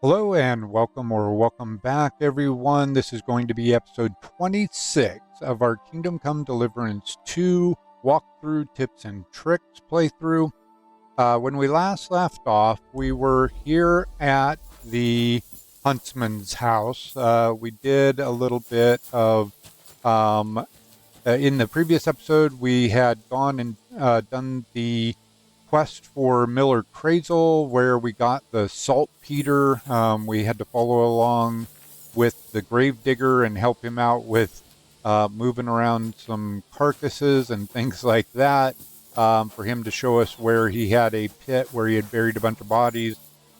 Hello and welcome back, everyone. This is going to be episode 26 of our Kingdom Come Deliverance 2 walkthrough tips and tricks playthrough. When we last left off, we were here at the huntsman's house. We did a little bit of, in the previous episode, we had gone and done the quest for Miller Crazel, where we got the saltpeter. We had to follow along with the gravedigger and help him out with moving around some carcasses and things like that, for him to show us where he had a pit where he had buried a bunch of bodies,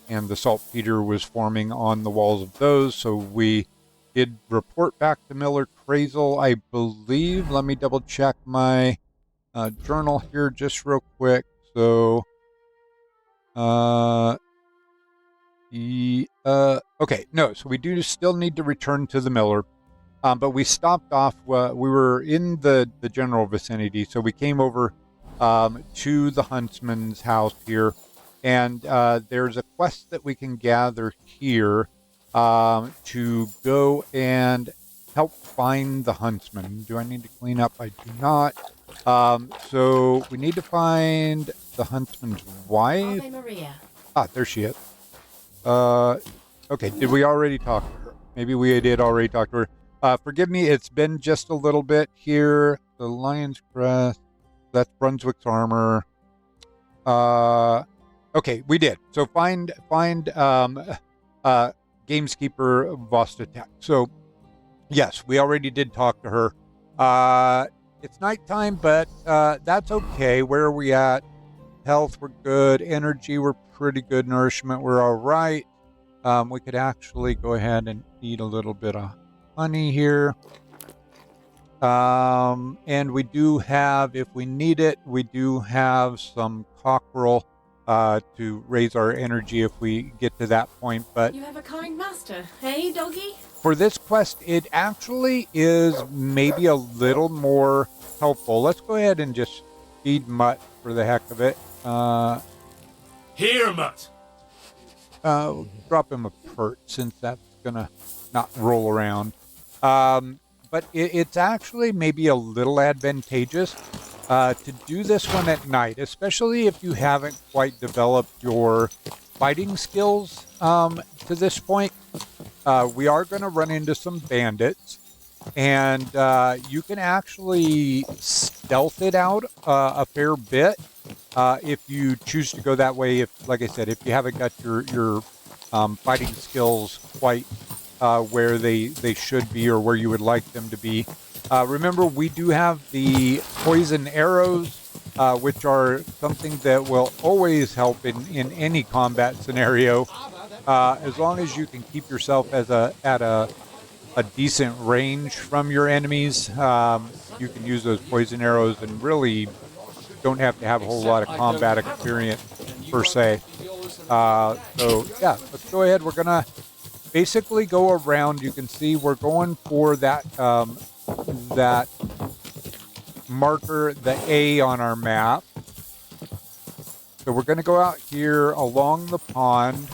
and the saltpeter was forming on the walls of those. So we did report back to Miller Crazel, I believe. Let me double check my journal here just real quick. So, okay, no, so we do still need to return to the Miller, but we stopped off, we were in the general vicinity, so we came over to the huntsman's house here, and there's a quest that we can gather here to go and help find the huntsman. Do I need to clean up? I do not. So we need to find the huntsman's wife. Ave Maria. Ah, there she is. Okay, did we already talk to her? Maybe we did already talk to her. Forgive me, it's been just a little bit here. The Lion's Crest, that's Brunswick's armor. Okay, we did. So find Gameskeeper Vostatek. So, yes, we already did talk to her. It's nighttime, but that's okay. Where are we at? Health, we're good. Energy, we're pretty good. Nourishment, we're all right. We could actually go ahead and eat a little bit of honey here. And we do have, if we need it, we do have some cockerel to raise our energy if we get to that point. But You have a kind master, hey, doggy? for this quest, it actually is maybe a little more helpful. Let's go ahead and just feed Mutt for the heck of it. Here, Mutt. Drop him a pert, since that's gonna not roll around. But it's actually maybe a little advantageous to do this one at night, especially if you haven't quite developed your fighting skills to this point. We are going to run into some bandits, and you can actually stealth it out a fair bit if you choose to go that way. If, like I said, if you haven't got your fighting skills quite where they should be or where you would like them to be. Remember, we do have the poison arrows, which are something that will always help in any combat scenario. As long as you can keep yourself at a decent range from your enemies, you can use those poison arrows and really don't have to have a whole lot of combat experience per se. So yeah, let's go ahead. We're gonna basically go around. You can see we're going for that that marker, the A on our map. So we're gonna go out here along the pond.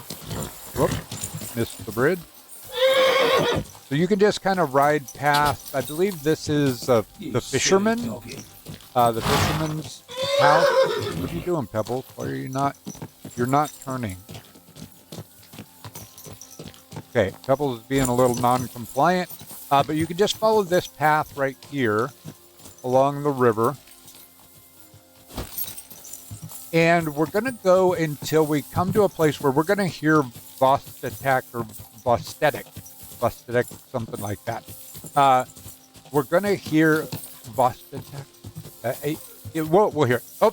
Whoops, missed the bridge. So you can just kind of ride past. I believe this is the fisherman, the fisherman's house. What are you doing, Pebbles? Why are you not? You're not turning. Okay, Pebbles is being a little non-compliant, but you can just follow this path right here along the river. And we're going to go until we come to a place where we're going to hear Vostatek or Vostetic, something like that. We're going to hear Vostatek. We'll hear. Oh,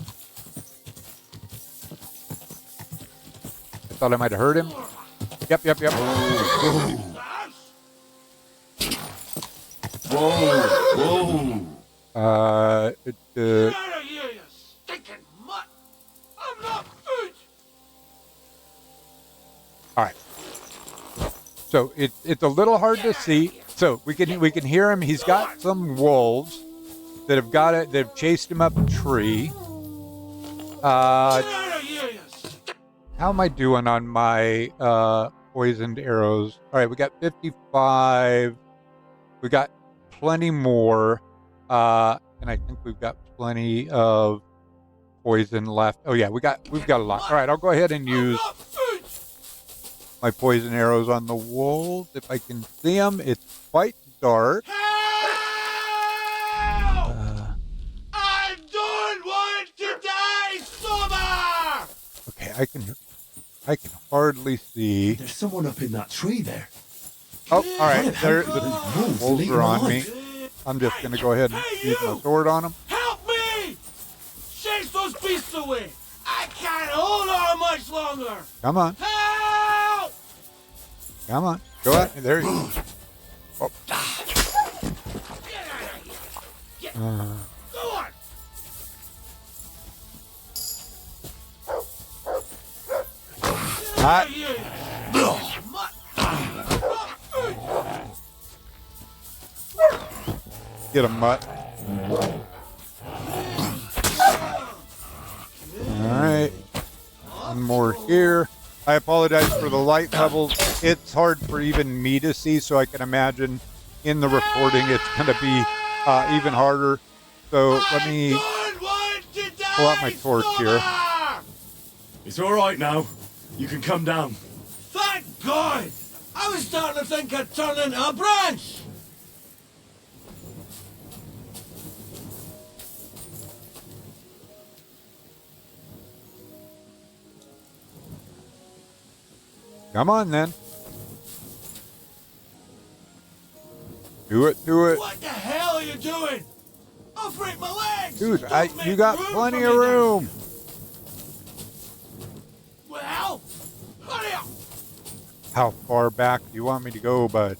I thought I might have heard him. Yep. Whoa. Get out of here, you stinking mutt! I'm not food! All right. So it's a little hard to see. So we can hear him. He's got some wolves that have chased him up a tree. Get out of here, you How am I doing on my poisoned arrows. All right, we got 55. We got plenty more. And I think we've got plenty of poison left. Oh yeah, we've got a lot. All right, I'll go ahead and use my poison arrows on the wolves if I can see them. It's quite dark. I don't want to die sober! Okay, I can hardly see. There's someone up in that tree there. Oh, all right. There, the wolves wolves eating are on me. alive. I'm just going to go ahead and use my sword on them. Help me! Chase those beasts away! I can't hold on much longer! Come on. Help! Come on. Go out. There you go. Oh. Get out of here! Get, go on! Hot. Get a mutt. Alright. One more here. I apologize for the light levels. It's hard for even me to see, so I can imagine in the recording it's going to be even harder. So let me pull out my torch here. It's all right now. You can come down. Thank God! I was starting to think I'd turn into a branch! Come on, then. Do it, do it. What the hell are you doing? I'll break my legs! Dude, Don't you make got room plenty for of me down room. here. Well, hurry up! How far back do you want me to go, bud?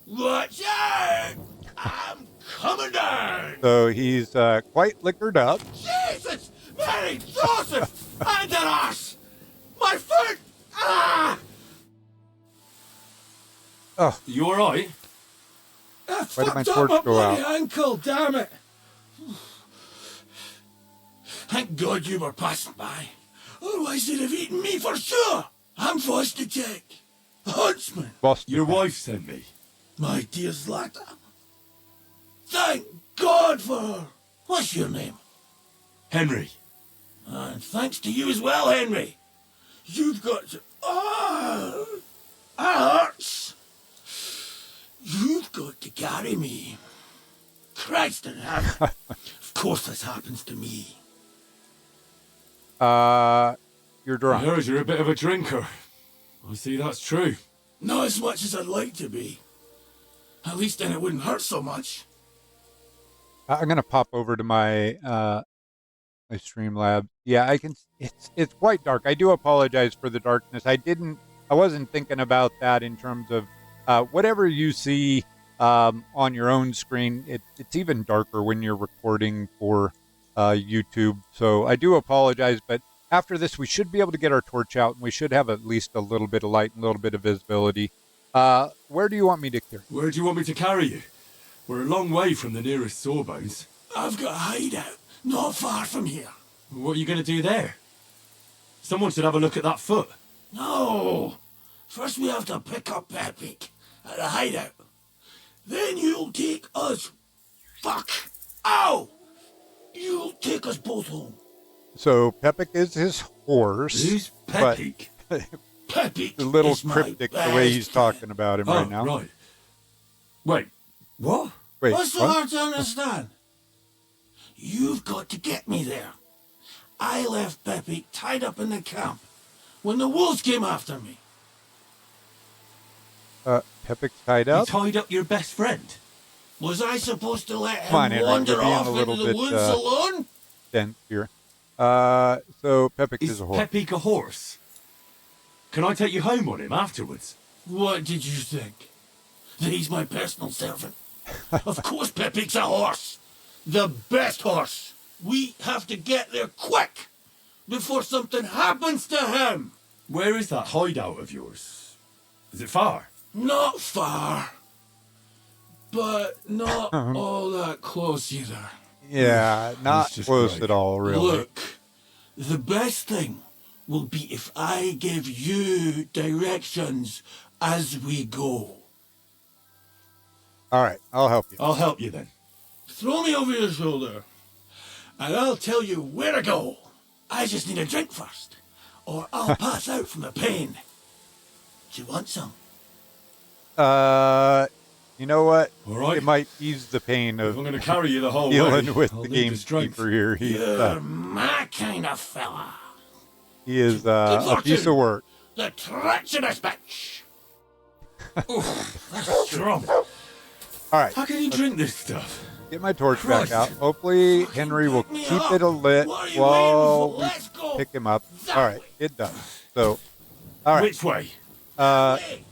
Watch out! I'm coming down! So he's quite liquored up. Jesus! Mary Joseph! And an ass! My foot! Ah! Oh, You all right? I Why did my fucked up torch my go bloody out? ankle, damn it! Thank God you were passing by. Otherwise they'd have eaten me for sure. I'm forced to take. Huntsman, busted. Your wife sent me. my dear Zlata. Thank God for her. What's your name? Henry. And thanks to you as well, Henry. You've got to... Oh, that hurts. You've got to carry me. Christ in heaven. Of course this happens to me. You're I drunk. heard you're a bit of a drinker. I see that's true. Not as much as I'd like to be. At least then it wouldn't hurt so much. I'm gonna pop over to my my Streamlab. Yeah, I can. It's quite dark. I do apologize for the darkness. I wasn't thinking about that in terms of whatever you see on your own screen. It's even darker when you're recording for YouTube. So I do apologize, but after this, we should be able to get our torch out, and we should have at least a little bit of light and a little bit of visibility. Where do you want me to carry? Where do you want me to carry you? We're a long way from the nearest sawbones. I've got a hideout not far from here. What are you going to do there? Someone should have a look at that foot. No. First we have to pick up Pepik at a hideout. Then you'll take us... Fuck. Ow! You'll take us both home. So Pepik is his horse. Who's but Pepik? Pepik a little is my cryptic the way he's best friend. talking about him Oh, right now. right. Wait, what? Wait, What's so what? hard to understand? You've got to get me there. I left Pepik tied up in the camp when the wolves came after me. Pepik's tied You up. tied up your best friend? Was I supposed to let Come on, him Henry, wander you're being a off into little the bit, woods alone? Dense here. So Pepik Is is a horse. Pepik a horse? Can I take you home on him afterwards? What did you think? That he's my personal servant? Of course Pepik's a horse. The best horse. We have to get there quick before something happens to him. Where is that hideout of yours? Is it far? Not far, but not all that close either. Yeah, not just close right. at all, really. Look, the best thing will be if I give you directions as we go. All right, I'll help you. I'll help you then. Throw me over your shoulder, and I'll tell you where to go. I just need a drink first, or I'll pass out from the pain. Do you want some? You know what? All right. It might ease the pain If of I'm going to carry you the whole dealing way, with I'll the need the strength. gamekeeper here. You're my kind of fella. He is Good a piece fortune. of work. The treacherous bitch. Oof, that's strong. All right, How can you drink this stuff? get my torch Christ. back out. Hopefully, Henry will pick me keep up. it lit What are you while waiting for? we Let's go pick him up. that All right, way. it does. So, all right, Which way? Hey,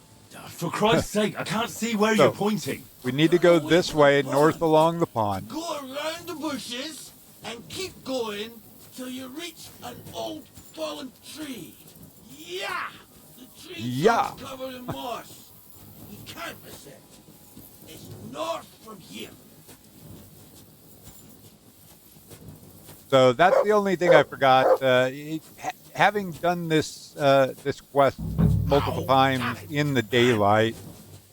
For Christ's sake, I can't see where So- you're pointing. we need to go this way, north along the pond. go around the bushes and keep going till you reach an old fallen tree. Yeah! The tree's Yeah. covered in moss. You can't miss it. It's north from here. So that's the only thing I forgot. Having done this this quest multiple times in the daylight,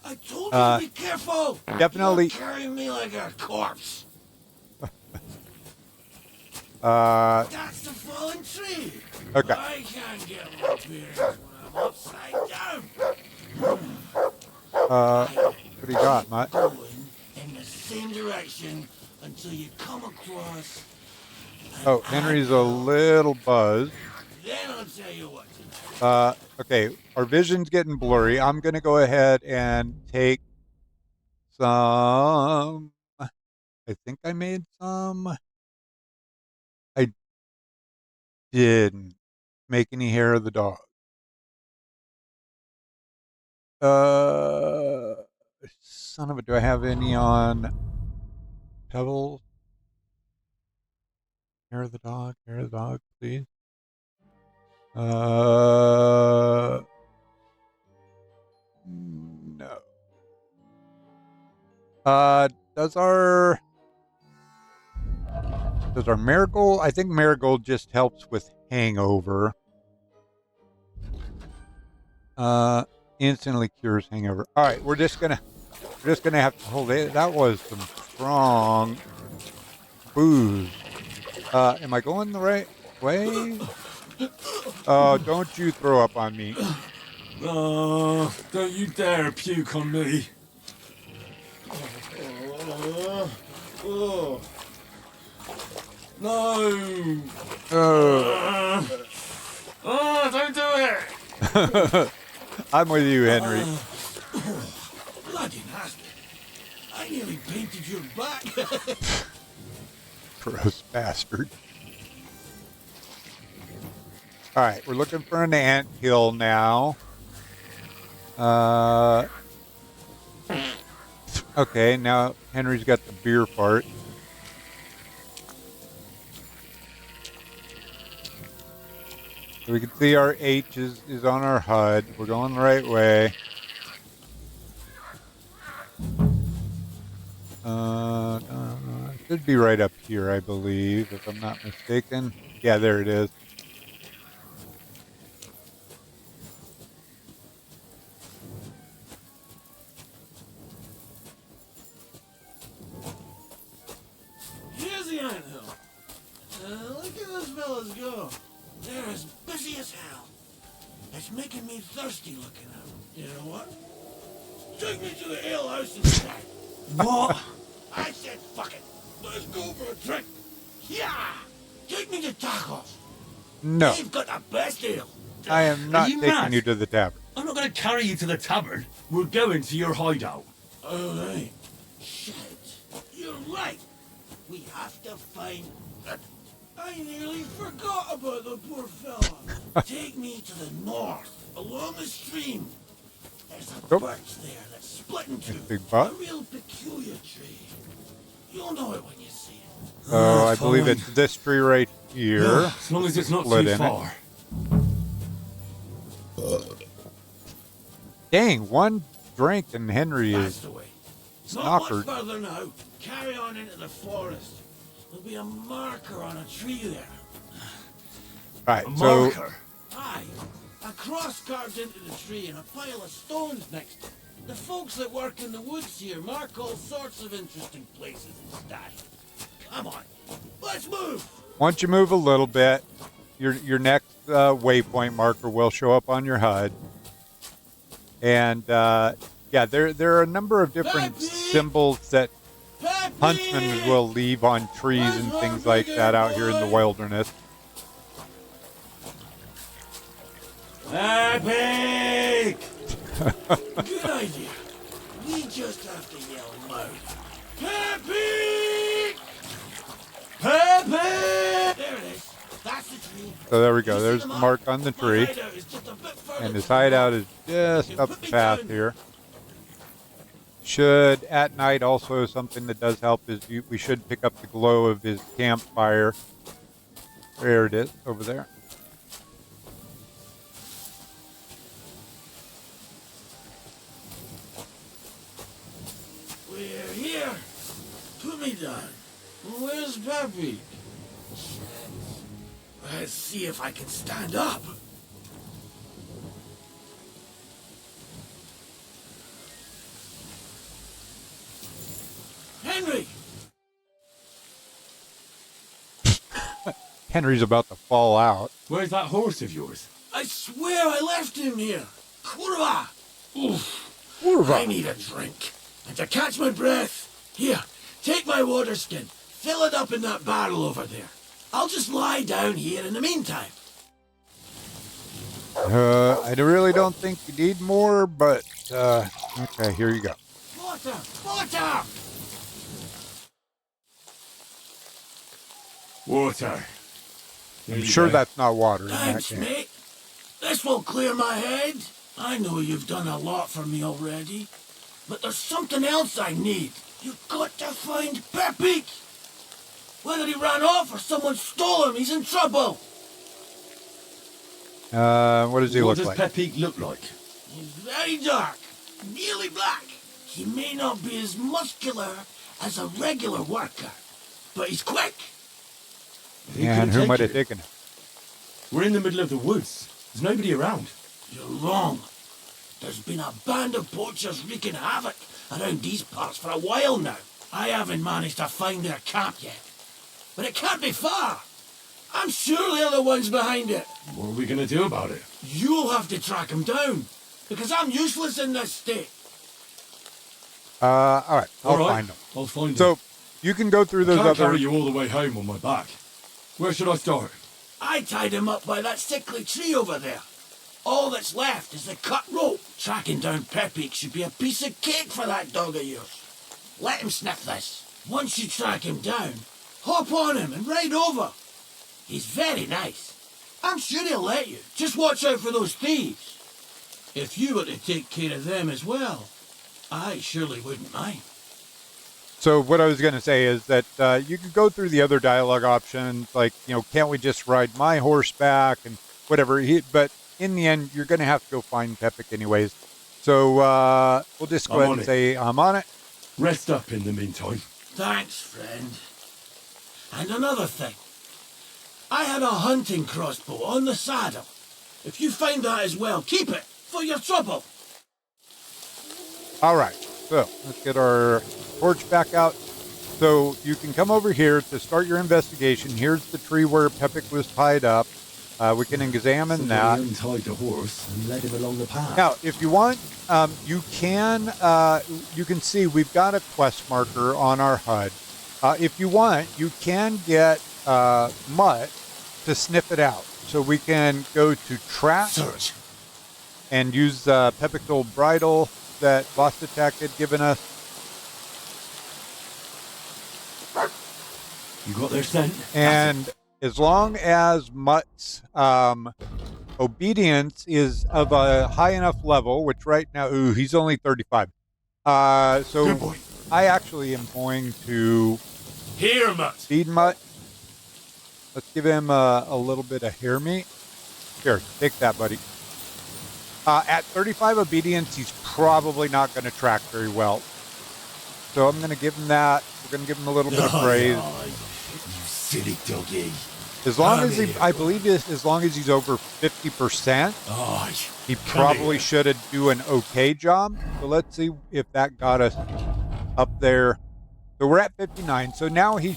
I told you to be careful. definitely- You're carrying me like a corpse. That's the fallen tree. Okay. I can't get my bearings when I'm upside down. what do you got, Mutt? Going in the same direction until you come across. Oh, Henry's a little buzzed. Then I'll tell you what to do. Okay, our vision's getting blurry. I'm gonna go ahead and take some. I think I made some. I didn't make any hair of the dog. Son of a. Do I have any on pebbles? Hair of the dog. Hair of the dog, please. No. Does our marigold? I think marigold just helps with hangover. Instantly cures hangover. All right, we're just gonna have to hold it. That was some strong booze. Am I going the right way? Oh, don't you throw up on me. Oh, don't you dare puke on me. No. Oh, don't do it. I'm with you, Henry. Bloody nasty. I nearly painted your back. Gross bastard. All right, we're looking for an ant hill now. Okay, now Henry's got the beer fart. So we can see our H is on our HUD. We're going the right way. Should be right up here, I believe, if I'm not mistaken. Yeah, there it is. Here's the anthill. Look at those fellas go. They're as busy as hell. It's making me thirsty looking at them. You know what? Take me to the ale house instead. What? I said fuck it. Let's go for a drink. Yeah! Take me to tacos. No, They've got the best ale. I am not you taking mad? you to the tavern. I'm not going to carry you to the tavern. We're going to your hideout. All right. Shit. You're right. We have to find it. I nearly forgot about the poor fella. Take me to the north, along the stream. There's a Nope. birch there that's split in two. Big butt. A real peculiar tree. You'll know it when you see it. Oh, I believe fine. it's this tree right here. As long as it's not Split too in it. far. Dang, one drink and Henry That's is the way. Not snockered. much further now. Carry on into the forest. There'll be a marker on a tree there. Right, A so marker. Aye, a cross carved into the tree and a pile of stones next to it. The folks that work in the woods here mark all sorts of interesting places and stash. Come on, let's move! Once you move a little bit, your next waypoint marker will show up on your HUD. And yeah, there are a number of different Peppy! symbols that Peppy! huntsmen will leave on trees and things like that out here in the wilderness. Epic! Good idea. We just have to yell loud. Peppy! Peppy! There it is. That's the tree. So there we go. You see There's the mark? mark on the My tree. hideout is just a bit further And his to the hideout north. is just You up put the me path down. here. Should, at night, also something that does help is we should pick up the glow of his campfire. There it is, over there. We're here. Put me down. Where's Peppy? Let's see if I can stand up. Henry! Henry's about to fall out. Where's that horse of yours? I swear I left him here. Kurva! Oof. I need a drink. And to catch my breath, here, take my water skin. Fill it up in that barrel over there. I'll just lie down here in the meantime. I really don't think you need more, but okay, here you go. Water! Water! Water. There I'm you sure go. that's not water in that Thanks, can. mate. This will clear my head. I know you've done a lot for me already. But there's something else I need. You've got to find Peppy. Whether he ran off or someone stole him, he's in trouble. What does he What look does like? Peppy look like? He's very dark, nearly black. He may not be as muscular as a regular worker, but he's quick. Who And could who might have taken taken it? it? We're in the middle of the woods. There's nobody around. You're wrong. There's been a band of poachers wreaking havoc around these parts for a while now. I haven't managed to find their camp yet. But it can't be far. I'm sure they're the ones behind it. What are we going to do about it? You'll have to track them down. Because I'm useless in this state. All right, I'll All right, find him. I'll find So him. you can go through those Can't other. carry you all the way home on my back. Where should I start? I tied him up by that sickly tree over there. All that's left is the cut rope. Tracking down Peppy should be a piece of cake for that dog of yours. Let him sniff this. Once you track him down, hop on him and ride over. He's very nice. I'm sure he'll let you. Just watch out for those thieves. If you were to take care of them as well, I surely wouldn't mind. So what I was going to say is that you can go through the other dialogue options, like, can't we just ride my horse back and whatever. But in the end, you're going to have to go find Pepic anyways. So we'll just go I'm ahead on and it. say I'm on it. Rest up in the meantime. Thanks, friend. And another thing. I had a hunting crossbow on the saddle. If you find that as well, keep it for your trouble. All right. So let's get our torch back out. So you can come over here to start your investigation. Here's the tree where Pepic was tied up. We can examine that. Somebody untied the horse and led him along the path. Now, if you want, you can see we've got a quest marker on our HUD. If you want, you can get Mutt to sniff it out. So we can go to track Search. and use Pepic's old bridle that Vostatek had given us. You got their scent? And as long as Mutt's obedience is of a high enough level, which right now, he's only 35. Good So boy. I actually am going to Here, Mutt. feed Mutt. Let's give him a little bit of hair meat. Here, take that, buddy. At 35 obedience, he's probably not going to track very well. So I'm going to give him that. We're going to give him a little bit of praise. You silly doggy. As long as I believe as long as he's over 50%, Oh, he probably should do an okay job. So let's see if that got us up there. So we're at 59. So now he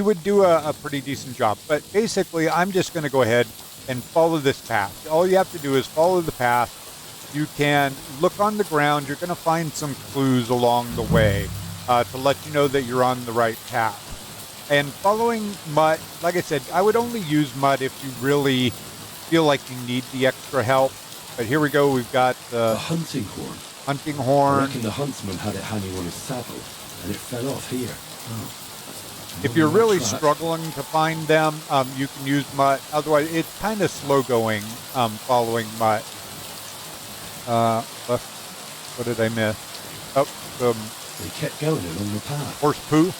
would do a pretty decent job. But basically, I'm just going to go ahead and follow this path. All you have to do is follow the path. You can look on the ground. You're going to find some clues along the way to let you know that you're on the right path. And following Mutt, like I said, I would only use Mutt if you really feel like you need the extra help. But here we go. We've got The hunting horn. hunting I horn. reckon the huntsman had it hanging on his saddle, and it fell off here. If you're really struggling to find them, you can use Mutt. Otherwise, it's kind of slow going following Mutt. What did I miss? Oh, They kept going along the path. horse poo.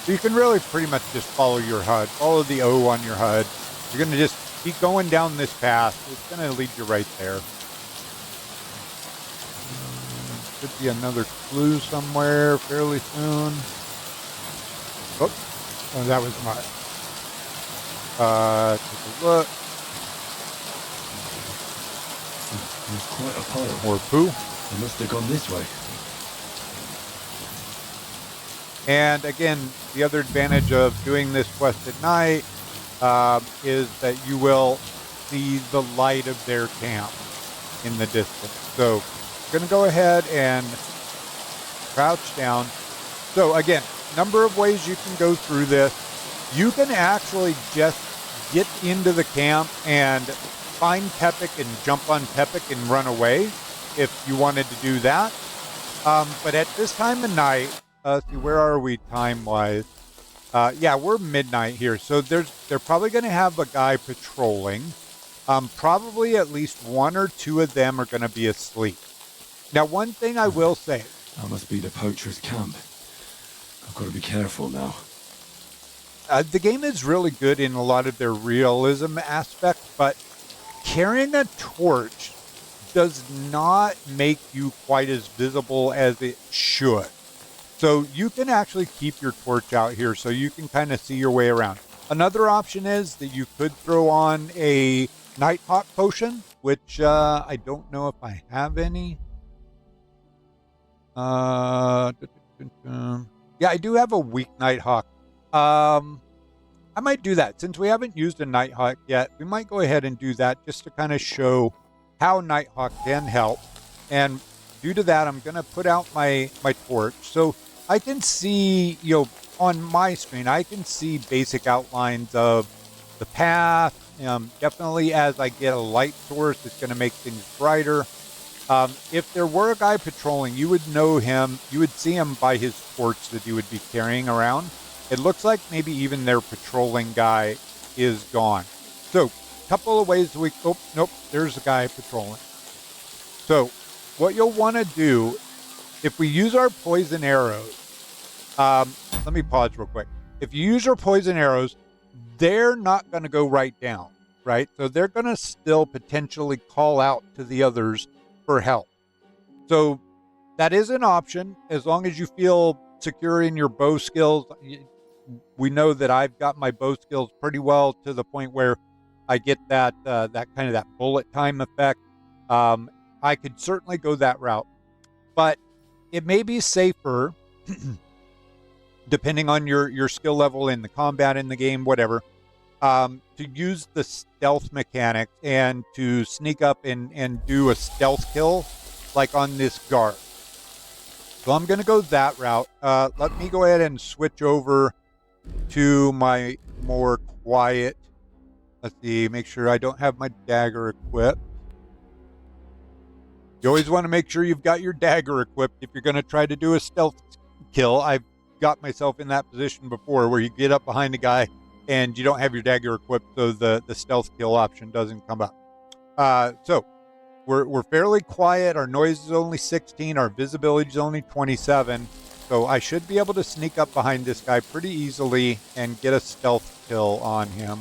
So you can really pretty much just follow your HUD. Follow the O on your HUD. You're going to just keep going down this path. It's going to lead you right there. Should be another clue somewhere fairly soon. Oh, that was my... take a look. There's quite a pile. More poo. They must have gone this way. And again, the other advantage of doing this quest at night is that you will see the light of their camp in the distance. So I'm going to go ahead and crouch down. So again, number of ways you can go through this. You can actually just get into the camp and find Tepic and jump on Tepic and run away if you wanted to do that. But at this time of night, see, where are we time-wise? Yeah, we're midnight here. So they're probably going to have a guy patrolling. Probably at least one or two of them are going to be asleep. Now, one thing I will say. That must be the poacher's camp. I've got to be careful now. The game is really good in a lot of their realism aspects, but carrying a torch does not make you quite as visible as it should. So you can actually keep your torch out here so you can kind of see your way around. Another option is that you could throw on a Nighthawk potion, which I don't know if I have any. Yeah, I do have a weak Nighthawk. I might do that. Since we haven't used a Nighthawk yet, we might go ahead and do that just to kind of show how Nighthawk can help. And due to that, I'm going to put out my torch. So I can see, on my screen, I can see basic outlines of the path. Definitely as I get a light source, it's going to make things brighter. If there were a guy patrolling, you would know him. You would see him by his torch that he would be carrying around. It looks like maybe even their patrolling guy is gone. So, a couple of ways we... Oh, nope, there's a guy patrolling. So, what you'll want to do, if we use our poison arrows... let me pause real quick. If you use your poison arrows, they're not going to go right down, right? So, they're going to still potentially call out to the others for help. So, that is an option as long as you feel secure in your bow skills. We know that I've got my bow skills pretty well to the point where I get that kind of that bullet time effect. I could certainly go that route, but it may be safer, depending on your skill level in the combat in the game, whatever, to use the stealth mechanic and to sneak up and do a stealth kill, like on this guard. So I'm going to go that route. Let me go ahead and switch over to my more quiet. Let's see, make sure I don't have my dagger equipped. You always want to make sure you've got your dagger equipped if you're going to try to do a stealth kill. I've got myself in that position before where you get up behind a guy and you don't have your dagger equipped, so the stealth kill option doesn't come up. So we're fairly quiet. Our noise is only 16. Our visibility is only 27. So I should be able to sneak up behind this guy pretty easily and get a stealth kill on him.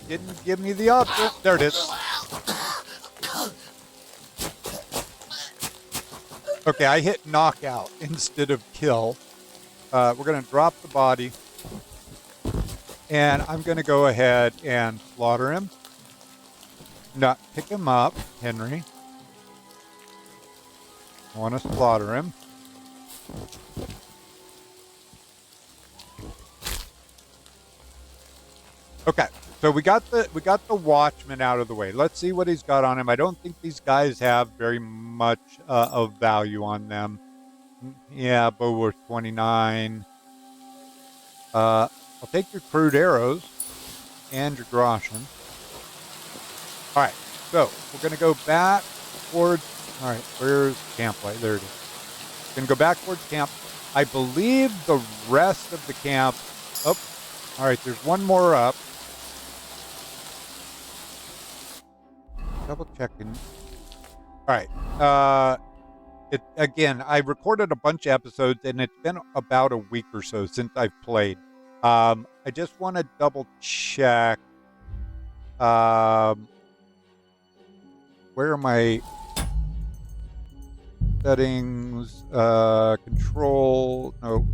Didn't give me the option. There it is. Okay, I hit knockout instead of kill. We're going to drop the body. And I'm going to go ahead and slaughter him. Not pick him up, Henry. I want to slaughter him. Okay, so we got the watchman out of the way. Let's see what he's got on him. I don't think these guys have very much of value on them. Yeah, bow worth 29. I'll take your crude arrows and your groschen. All right, so we're going to go back towards... All right, where's camp light? There it is. Going to go back towards camp. I believe the rest of the camp... Oh, all right, there's one more up. Double checking. All right. Again, I recorded a bunch of episodes, and it's been about a week or so since I've played. I just want to double check. Where are my settings? Control. No.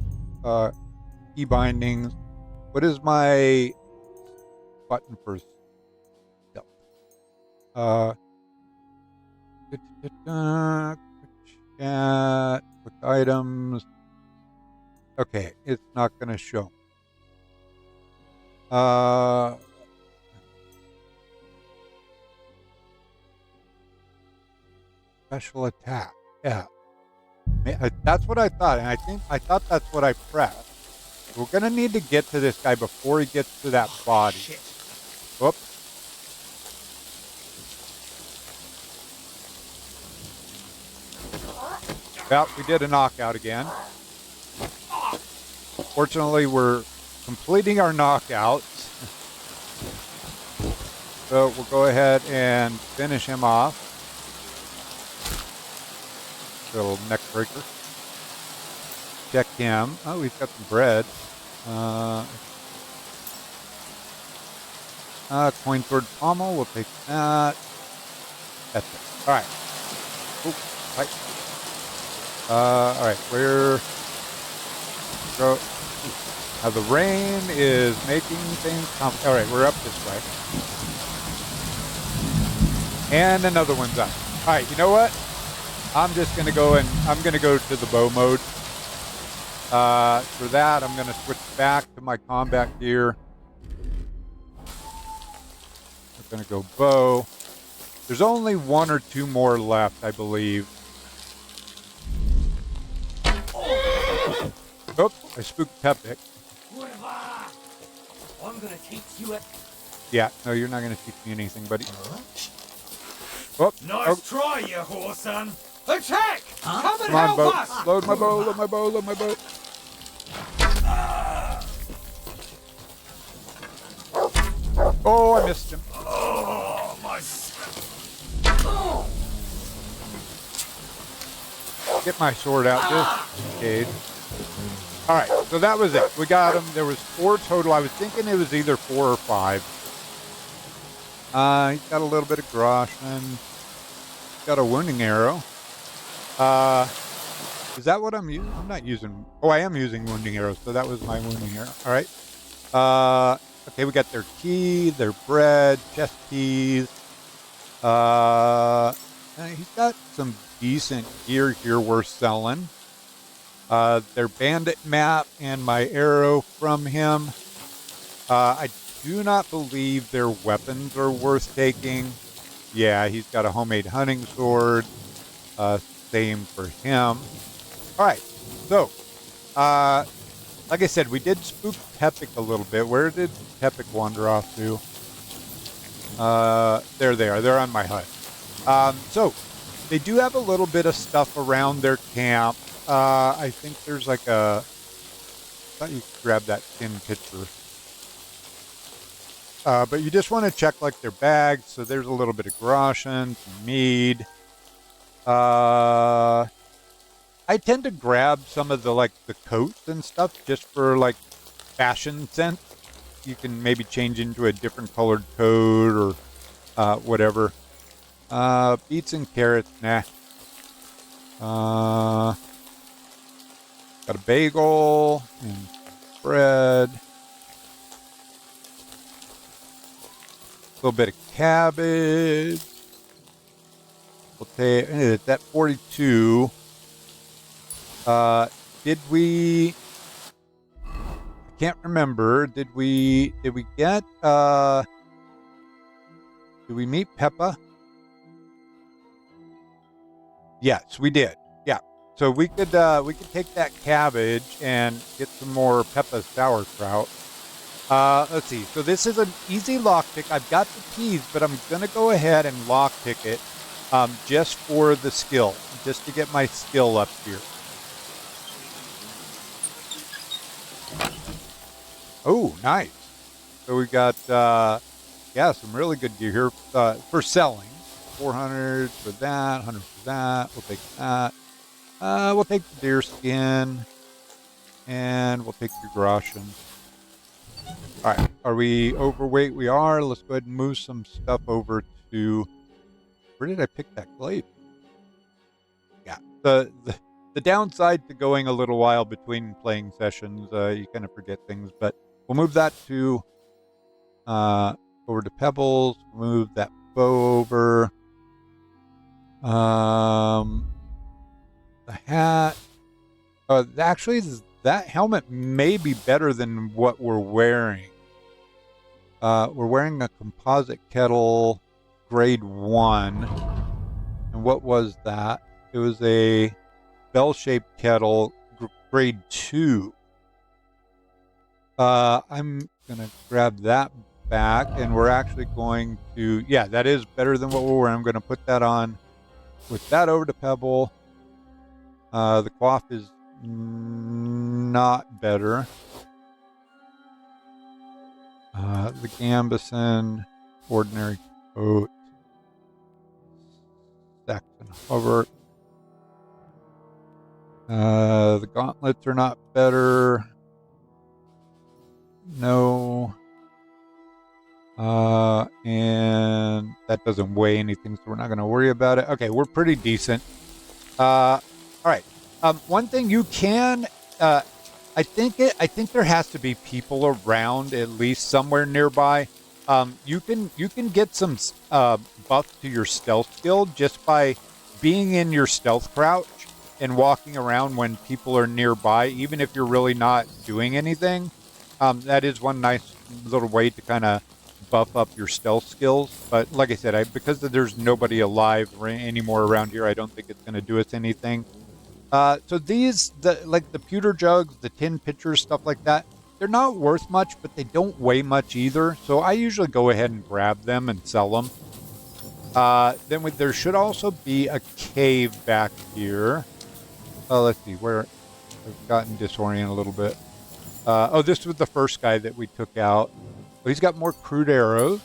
Key bindings. What is my button for stealth? Chat, quick items. Okay, it's not going to show. Special attack. Yeah. That's what I thought, and I thought that's what I pressed. We're going to need to get to this guy before he gets to that body. Shit. Whoop. Well, we did a knockout again. Fortunately, we're completing our knockouts. So we'll go ahead and finish him off. Little neck breaker. Check him. Oh, he's got some bread. Coin sword pommel. We'll take that. That's it. All right. Oop, right. All right, where go? Now the rain is making things come. All right, we're up this way, and another one's up. All right, you know what? I'm just gonna go to the bow mode. For that, I'm gonna switch back to my combat gear. I'm gonna go bow. There's only one or two more left, I believe. Oh, I spooked Tepic. I'm gonna teach you it. Yeah, no, you're not going to teach me anything, buddy. Nice try, you whoreson. Attack! Come and Come on, help boat. us! Load my bow, load my bow, load my boat. Oh, I missed him. Oh, my... Get my sword out just in case. All right, so that was it. We got him. There was 4 total. I was thinking it was either 4 or 5. He's got a little bit of groschen. Got a wounding arrow. Is that what I'm using? I'm not using... Oh, I am using wounding arrows, so that was my wounding arrow. All right. Okay, we got their key, their bread, chest keys. He's got some decent gear here worth selling. Their bandit map and my arrow from him. I do not believe their weapons are worth taking. Yeah, he's got a homemade hunting sword. Same for him. All right, so like I said, we did spook Tepic a little bit. Where did Tepic wander off to? There they are. They're on my hut. So they do have a little bit of stuff around their camp. I think there's like a... I thought you could grab that tin pitcher. But you just want to check like their bags. So there's a little bit of groschen, some mead. I tend to grab some of the the coats and stuff just for like fashion sense. You can maybe change into a different colored coat or whatever. Beets and carrots, nah. Got a bagel and bread. A little bit of cabbage. We'll take it's at 42. Did we? I can't remember. Did we get? Did we meet Peppa? Yes, we did. Yeah. So we could take that cabbage and get some more Peppa sauerkraut. Let's see. So this is an easy lockpick. I've got the keys, but I'm gonna go ahead and lockpick it, just for the skill, just to get my skill up here. Oh, nice. So we got, yeah, some really good gear here for selling. 400 for that, 100 for that. We'll take that. We'll take the deer skin, and we'll take your groschen. All right, are we overweight? We are. Let's go ahead and move some stuff over to, where did I pick that glade? Yeah, the downside to going a little while between playing sessions, you kind of forget things, but we'll move that to over to Pebbles. Move that bow over. The hat. Actually, that helmet may be better than what we're wearing. We're wearing a composite kettle, grade 1. And what was that? It was a bell-shaped kettle, grade 2. I'm going to grab that back, and we're actually going to, yeah, that is better than what we're wearing. I'm going to put that on with that over to Pebble. The coif is not better. The gambeson, ordinary coat, Saxon hover. The gauntlets are not better. No. And that doesn't weigh anything, so we're not going to worry about it. Okay, we're pretty decent. All right. One thing you can, I think there has to be people around, at least somewhere nearby. You can get some buff to your stealth skill just by being in your stealth crouch and walking around when people are nearby, even if you're really not doing anything. That is one nice little way to kind of buff up your stealth skills. But like I said, because there's nobody alive anymore around here, I don't think it's going to do us anything. So these, like the pewter jugs, the tin pitchers, stuff like that, they're not worth much, but they don't weigh much either. So I usually go ahead and grab them and sell them. Then there should also be a cave back here. Let's see where I've gotten disoriented a little bit. This was the first guy that we took out. Well, he's got more crude arrows.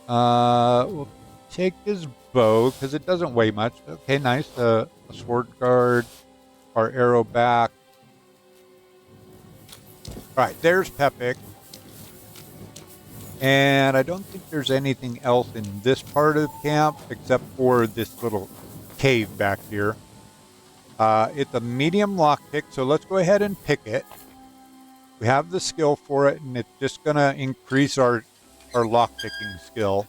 We'll take his bow because it doesn't weigh much. Okay, nice. A sword guard, our arrow back. All right, there's Pepik. And I don't think there's anything else in this part of camp except for this little cave back here. It's a medium lockpick, so let's go ahead and pick it. We have the skill for it, and it's just going to increase our lockpicking skill.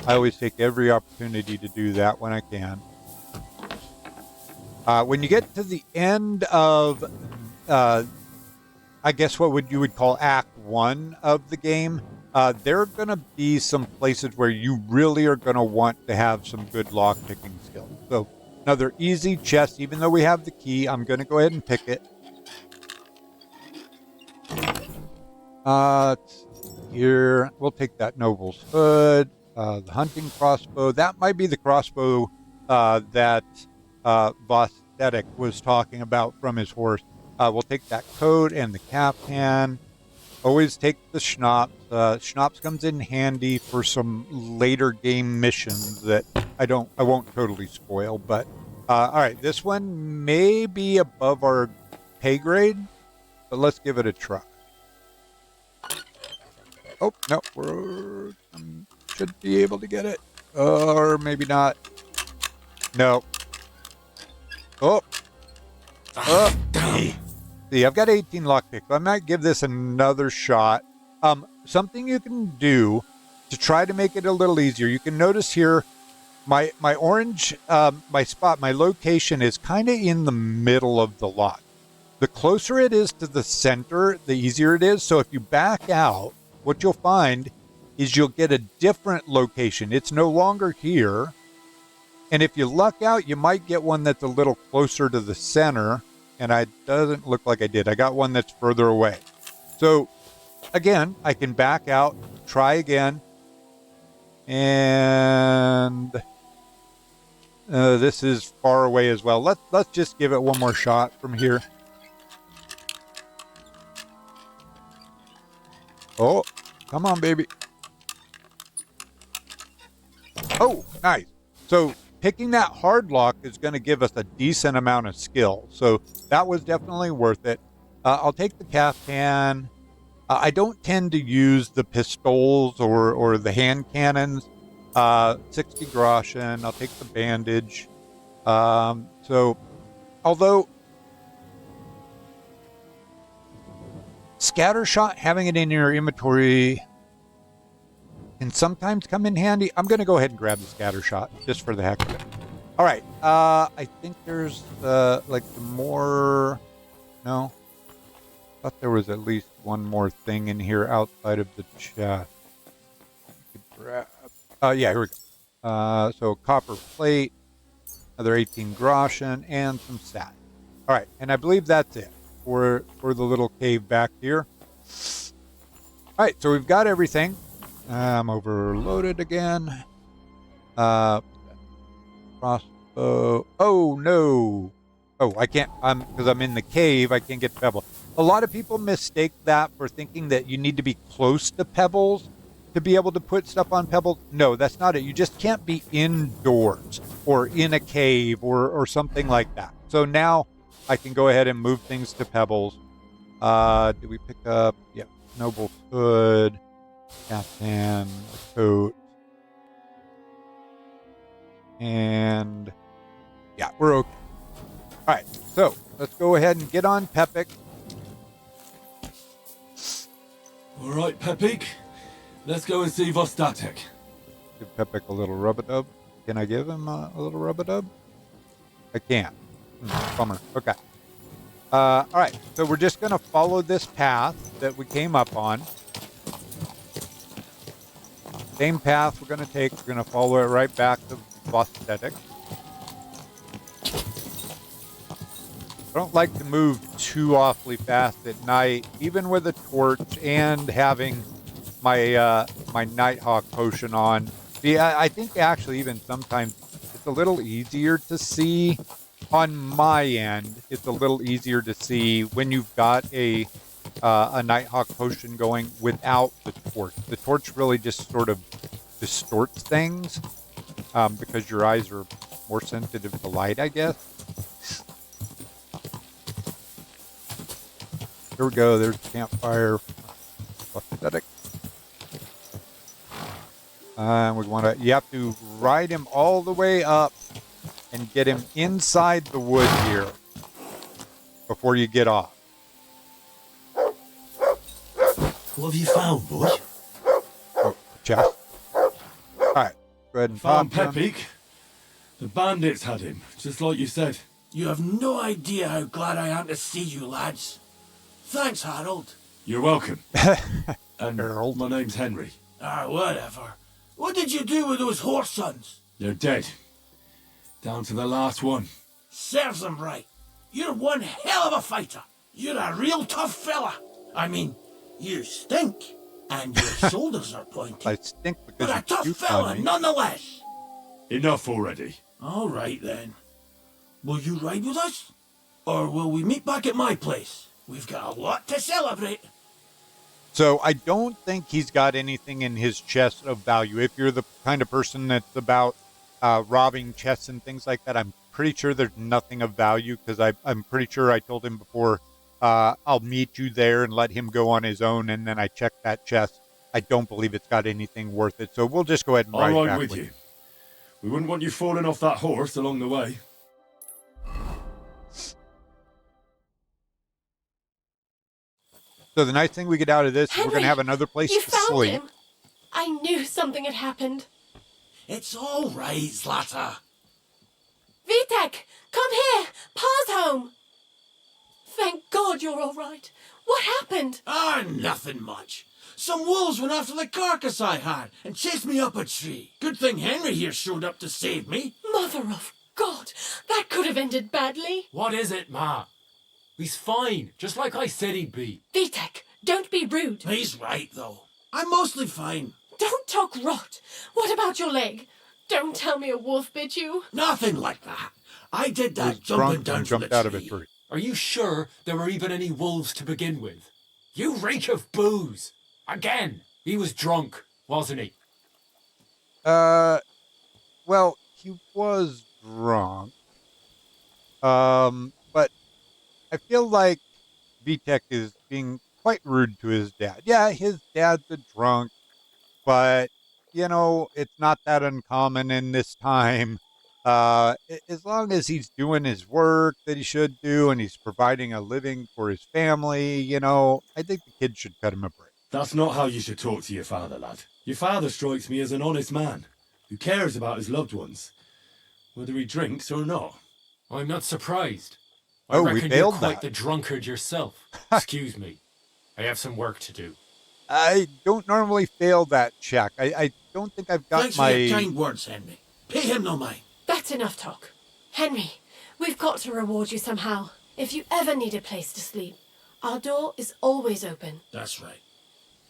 I always take every opportunity to do that when I can. When you get to the end of, I guess what you would call Act 1 of the game, there are going to be some places where you really are going to want to have some good lockpicking skills. So another easy chest, even though we have the key, I'm going to go ahead and pick it. Here, we'll take that noble's hood, the hunting crossbow. That might be the crossbow that Vostetic was talking about from his horse. We'll take that coat and the caftan. Always take the schnapps. Schnapps comes in handy for some later game missions that I won't totally spoil. But all right, this one may be above our pay grade, but let's give it a try. Oh, no, we should be able to get it. Or maybe not. No. Oh. Oh. Damn. See, I've got 18 lockpicks. I might give this another shot. Something you can do to try to make it a little easier. You can notice here, my orange, my location is kind of in the middle of the lot. The closer it is to the center, the easier it is. So if you back out, what you'll find is you'll get a different location. It's no longer here. And if you luck out, you might get one that's a little closer to the center. And it doesn't look like I did. I got one that's further away. So again, I can back out, try again. And this is far away as well. Let's just give it one more shot from here. Oh, come on, baby. Oh, nice. So picking that hard lock is going to give us a decent amount of skill. So that was definitely worth it. I'll take the caftan. I don't tend to use the pistols or the hand cannons. 60 groschen. I'll take the bandage. So, although scatter shot, having it in your inventory can sometimes come in handy. I'm going to go ahead and grab the scatter shot just for the heck of it. All right. I think there's like some more. No. I thought there was at least one more thing in here outside of the chest. Yeah, here we go. So copper plate, another 18 groschen, and some sat. All right, and I believe that's it for the little cave back here. All right, so we've got everything. I'm overloaded again. Crossbow. Oh no! Oh, I can't. Because I'm in the cave. I can't get the pebble. A lot of people mistake that for thinking that you need to be close to pebbles to be able to put stuff on pebbles. No, that's not it. You just can't be indoors or in a cave or something like that. So now I can go ahead and move things to pebbles. Did we pick up? Yeah, Noble's hood, caftan, coat, and yeah, we're okay. All right, so let's go ahead and get on Pepik. All right, Pepik. Let's go and see Vostatek. Give Pepik a little rub-a-dub. Can I give him a little rub-a-dub? I can't. Bummer. Okay. All right. So we're just going to follow this path that we came up on. Same path we're going to take. We're going to follow it right back to Vostatek. I don't like to move too awfully fast at night, even with a torch and having my my Nighthawk potion on. See, I think actually even sometimes it's a little easier to see on my end. It's a little easier to see when you've got a Nighthawk potion going without the torch. The torch really just sort of distorts things because your eyes are more sensitive to light, I guess. Here we go. There's the campfire. Aesthetic. We want to. You have to ride him all the way up and get him inside the wood here before you get off. What have you found, boy? Oh, chest. All right. Go ahead and Found pop him. Pepik. The bandits had him, just like you said. You have no idea how glad I am to see you, lads. Thanks, Harold. You're welcome. And Harold. my name's Henry. Whatever. What did you do with those horse sons? They're dead. Down to the last one. Serves them right. You're one hell of a fighter. You're a real tough fella. I mean, you stink, and your shoulders are pointy. I stink because But a you tough puke fella on me. nonetheless. Enough already. All right, then. Will you ride with us? Or will we meet back at my place? We've got a lot to celebrate. So I don't think he's got anything in his chest of value. If you're the kind of person that's about robbing chests and things like that, I'm pretty sure there's nothing of value because I'm pretty sure I told him before, I'll meet you there and let him go on his own. And then I checked that chest. I don't believe it's got anything worth it. So we'll just go ahead and I'll ride ride back with you. We wouldn't want you falling off that horse along the way. So the nice thing we get out of this is we're going Henry, to have another place You to found sleep. him. I knew something had happened. It's all right, Zlata. Vitek, come here. Pa's home. Thank God you're all right. What happened? Nothing much. Some wolves went after the carcass I had and chased me up a tree. Good thing Henry here showed up to save me. Mother of God, that could have ended badly. What is it, Ma? He's fine, just like I said he'd be. Vitek, don't be rude. He's right, though. I'm mostly fine. Don't talk rot. What about your leg? Don't tell me a wolf bit you. Nothing like that. I did He was that jumping drunk down and from jumped the out of a tree. tree. Are you sure there were even any wolves to begin with? You reek of booze. Again, he was drunk, wasn't he? Well, he was drunk. But I feel like Vitek is being quite rude to his dad. Yeah, his dad's a drunk, but you know, it's not that uncommon in this time. As long as he's doing his work that he should do and he's providing a living for his family, you know, I think the kid should cut him a break. That's not how you should talk to your father, lad. Your father strikes me as an honest man who cares about his loved ones, whether he drinks or not. I'm not surprised. I Oh, we reckon you're failed quite that. the drunkard yourself. Excuse me. I have some work to do. I don't normally fail that check. I don't think I've got Thanks my... for your kind words, Henry. Pay him no mind. That's enough talk. Henry, we've got to reward you somehow. If you ever need a place to sleep, our door is always open. That's right.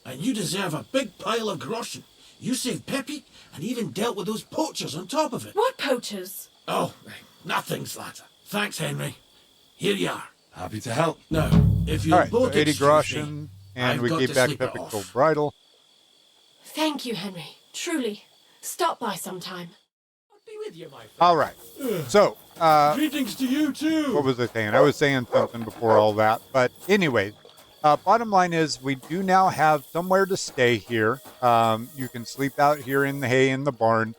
And you deserve a big pile of groschen. You saved Peppy and even dealt with those poachers on top of it. What poachers? Oh, nothing, Zlata. Thanks, Henry. Here you are. Happy to help. Now, if you'll All right, so both 80 excuse groschen, me, and I've we got gave to back sleep it Pepic's off. gold bridle. Thank you, Henry. Truly. Stop by sometime. I'll be with you, my friend. All right. So, Greetings to you too. what was I saying? I was saying something before all that. But anyways, bottom line is we do now have somewhere to stay here. You can sleep out here in the hay in the barn,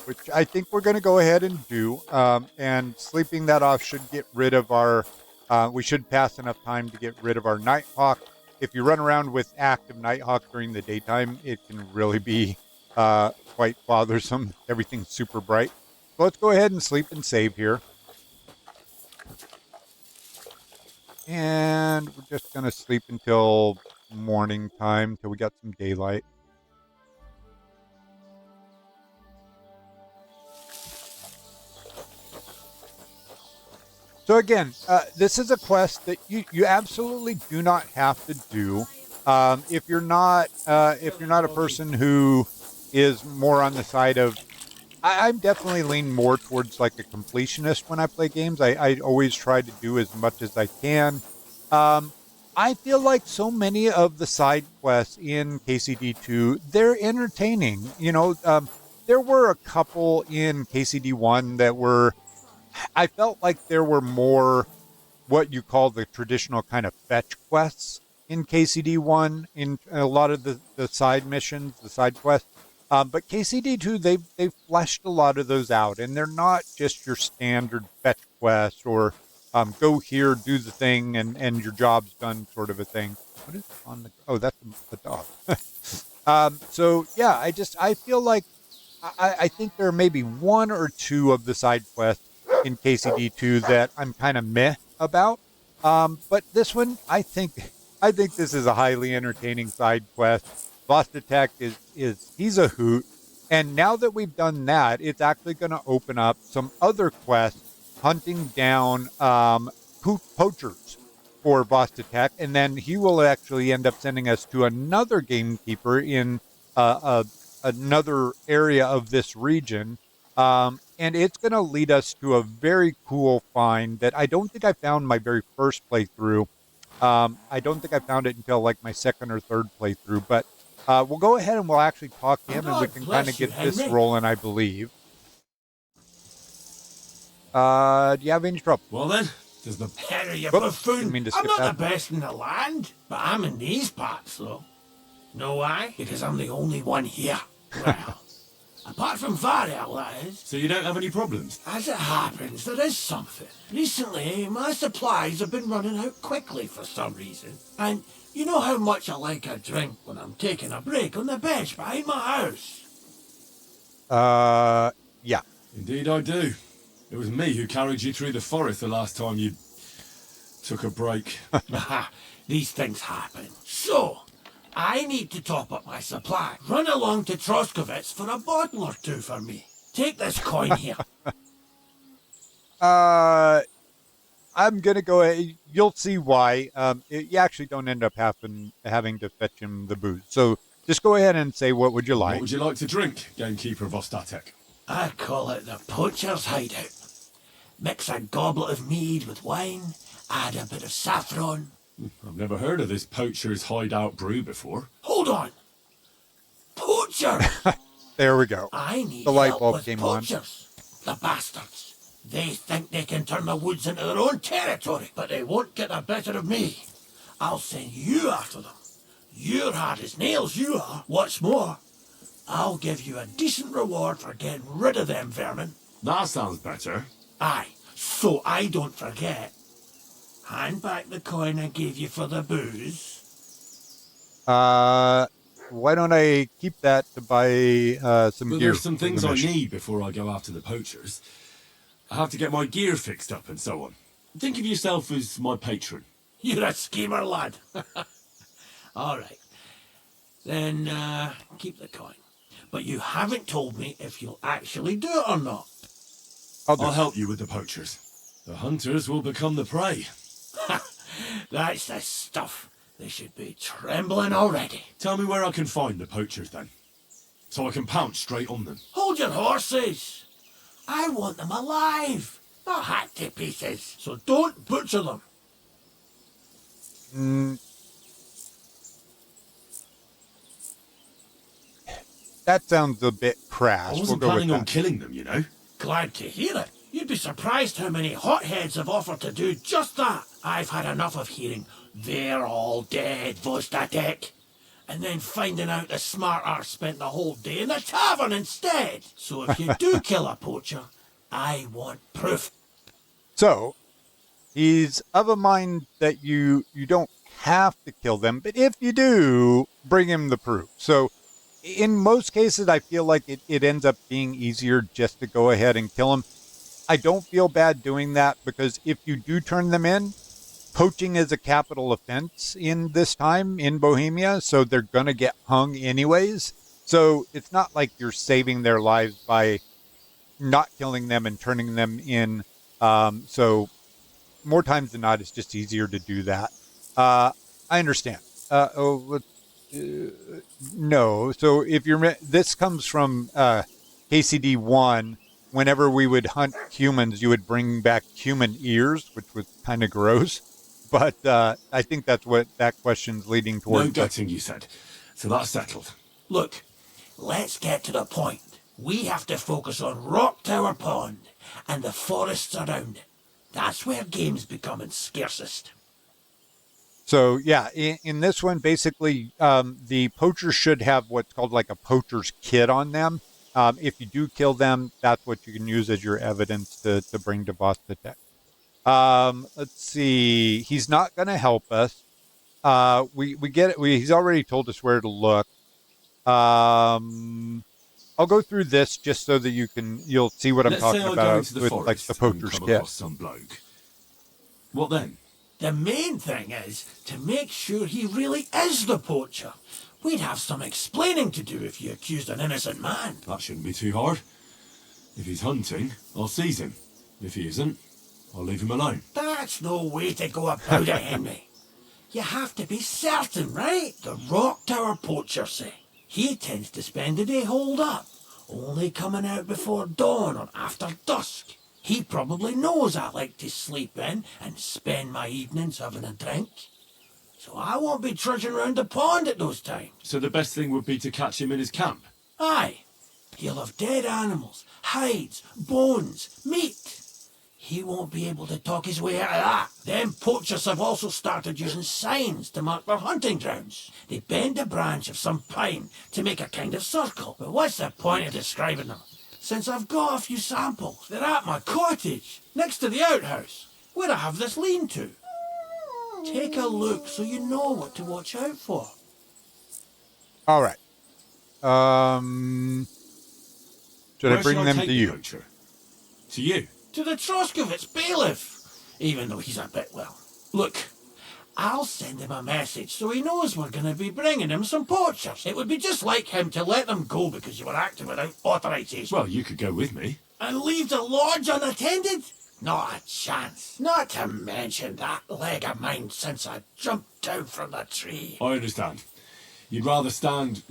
which I think we're going to go ahead and do. And sleeping that off should get rid of our... we should pass enough time to get rid of our Nighthawk. If you run around with active Nighthawk during the daytime, it can really be quite bothersome. Everything's super bright. So let's go ahead and sleep and save here. And we're just going to sleep until morning time, till we got some daylight. So again, this is a quest that you absolutely do not have to do. If you're not a person who is more on the side of, I'm definitely lean more towards like a completionist when I play games. I always try to do as much as I can. I feel like so many of the side quests in KCD2, they're entertaining. You know, there were a couple in KCD1 that were, I felt like there were more what you call the traditional kind of fetch quests in KCD1 in a lot of the side missions, the side quests. But KCD2, they've fleshed a lot of those out, and they're not just your standard fetch quest or go here, do the thing, and your job's done sort of a thing. What is on the... Oh, that's the dog. So, yeah, I feel like I think there are maybe one or two of the side quests in KCD2 that I'm kind of meh about. But this one, I think this is a highly entertaining side quest. Boss Detect he's a hoot. And now that we've done that, it's actually going to open up some other quests hunting down poachers for Boss Detect. And then he will actually end up sending us to another gamekeeper in another area of this region. And it's going to lead us to a very cool find that I don't think I found my very first playthrough. I don't think I found it until like my second or third playthrough. But we'll go ahead and we'll actually talk to him and we can kind of get this rolling, I believe. Do you have any trouble? Well then, does the... Henry, you Whoops, buffoon. didn't mean to I'm skip not that. the best in the land, but I'm in these parts, though. Know why? Because I'm the only one here. Well, Apart from Varel, that is. So you don't have any problems? As it happens, there is something. Recently, my supplies have been running out quickly for some reason. And you know how much I like a drink when I'm taking a break on the bench behind my house. Yeah. Indeed I do. It was me who carried you through the forest the last time you took a break. These things happen. So, I need to top up my supply. Run along to Troskovitz for a bottle or two for me. Take this coin here. I'm gonna go. You'll see why. You actually don't end up having to fetch him the booze. So just go ahead and say what would you like. What would you like to drink, gamekeeper of Ostatek? I call it the poacher's hideout. Mix a goblet of mead with wine, add a bit of saffron. I've never heard of this poacher's hideout brew before. Hold on! Poacher! There we go. I need The light help bulb with came on. poachers. The bastards. They think they can turn the woods into their own territory, but they won't get the better of me. I'll send you after them. You're hard as nails, you are. What's more, I'll give you a decent reward for getting rid of them vermin. That sounds better. Aye, so I don't forget. Hand back the coin I gave you for the booze. Why don't I keep that to buy some But gear? there's some for the things I mission. need before I go after the poachers. I have to get my gear fixed up and so on. Think of yourself as my patron. You're a schemer, lad. All right. Then, keep the coin. But you haven't told me if you'll actually do it or not. I'll help you with the poachers. The hunters will become the prey. That's the stuff. They should be trembling already. Tell me where I can find the poachers then, so I can pounce straight on them. Hold your horses. I want them alive, not hacked to pieces. So don't butcher them. That sounds a bit I crass. wasn't we'll go planning with on that. killing them, you know. Glad to hear it. You'd be surprised how many hotheads have offered to do just that. I've had enough of hearing, they're all dead, Vostatek. And then finding out the smart arse spent the whole day in the tavern instead. So if you do kill a poacher, I want proof. So, he's of a mind that you don't have to kill them, but if you do, bring him the proof. So, in most cases, I feel like it ends up being easier just to go ahead and kill him. I don't feel bad doing that because if you do turn them in, poaching is a capital offense in this time in Bohemia, so they're going to get hung anyways. So it's not like you're saving their lives by not killing them and turning them in. So more times than not, it's just easier to do that. I understand. No. So if this comes from KCD 1. Whenever we would hunt humans, you would bring back human ears, which was kind of gross. But I think that's what that question's leading No towards. gutting, you said. So that's settled. Look, let's get to the point. We have to focus on Rock Tower Pond and the forests around it. That's where game's becoming scarcest. So, yeah, in this one, basically, the poachers should have what's called like a poacher's kit on them. If you do kill them, that's what you can use as your evidence to bring to Vostatek. Let's see. He's not going to help us. We get it. He's already told us where to look. I'll go through this just so that you'll see what I'm Let's talking say I go about into the with forest like the and poacher's come kit. across some bloke. What then? The main thing is to make sure he really is the poacher. We'd have some explaining to do if you accused an innocent man. That shouldn't be too hard. If he's hunting, I'll seize him. If he isn't, I'll leave him alone. That's no way to go about it, Henry. You have to be certain, right? The Rock Tower poacher, say. He tends to spend the day holed up, only coming out before dawn or after dusk. He probably knows I like to sleep in and spend my evenings having a drink. So I won't be trudging round the pond at those times. So the best thing would be to catch him in his camp. Aye, he'll have dead animals, hides, bones, meat. he won't be able to talk his way out of that. Them poachers have also started using signs to mark their hunting grounds. They bend a branch of some pine to make a kind of circle. But what's the point of describing them? Since I've got a few samples, they're at my cottage, next to the outhouse, where I have this lean-to. Take a look so you know what to watch out for. All right. Should I Where bring shall them take to the you? poacher? To you? To the Troskovitz bailiff, even though he's a bit, well. Look, I'll send him a message so he knows we're going to be bringing him some poachers. It would be just like him to let them go because you were acting without authorization. Well, you could go with me. And leave the lodge unattended? Not a chance. Not to mention that leg of mine since I jumped down from the tree. I understand. You'd rather stand,